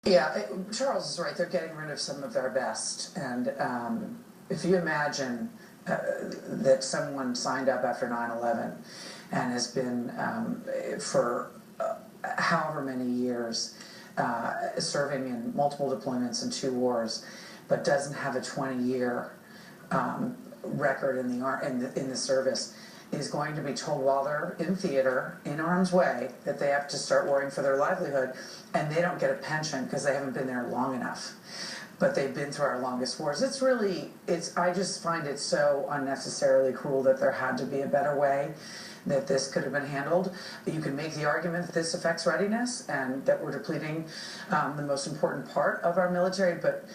Yeah, Charles is right. They're getting rid of some of their best. And if you imagine that someone signed up after 9/11 and has been for however many years serving in multiple deployments and 2 wars, but doesn't have a 20-year record in the service, is going to be told while they're in theater, in harm's way, that they have to start worrying for their livelihood, and they don't get a pension because they haven't been there long enough. But they've been through our longest wars. I just find it so unnecessarily cruel that there had to be a better way that this could have been handled. You can make the argument that this affects readiness and that we're depleting the most important part of our military, but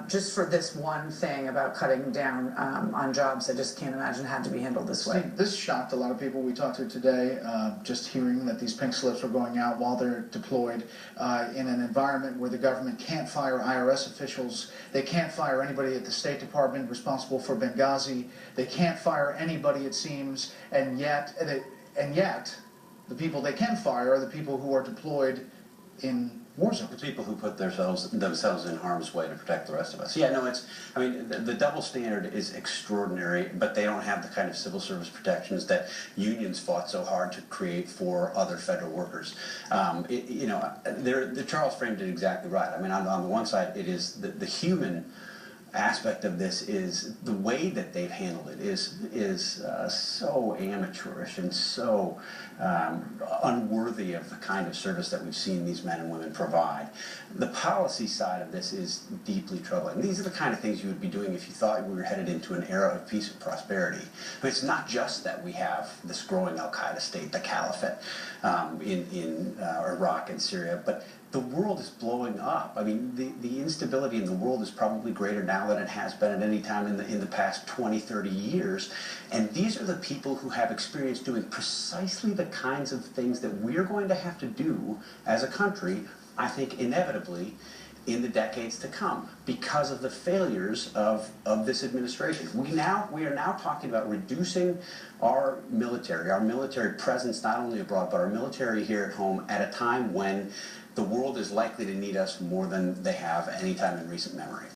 just for this one thing about cutting down on jobs, I just can't imagine it had to be handled this way. Steve, this shocked a lot of people we talked to today, just hearing that these pink slips were going out while they're deployed in an environment where the government can't fire IRS officials, they can't fire anybody at the State Department responsible for Benghazi, they can't fire anybody, it seems, and yet the people they can fire are the people who are deployed in war zones. The people who put themselves in harm's way to protect the rest of us. Yeah, no, the double standard is extraordinary, but they don't have the kind of civil service protections that unions fought so hard to create for other federal workers. Charles framed it exactly right. I mean, on the one side, it is the human aspect of this is the way that they've handled it is so amateurish and so unworthy of the kind of service that we've seen these men and women provide. The policy side of this is deeply troubling. These are the kind of things you would be doing if you thought we were headed into an era of peace and prosperity. But it's not just that we have this growing Al-Qaeda state, the caliphate in Iraq and Syria, but the world is blowing up. I mean, the instability in the world is probably greater now than it has been at any time in the past 20, 30 years. And these are the people who have experience doing precisely the kinds of things that we're going to have to do as a country, I think, inevitably, in the decades to come because of the failures of this administration. We are now talking about reducing our military presence not only abroad, but our military here at home at a time when the world is likely to need us more than they have any time in recent memory.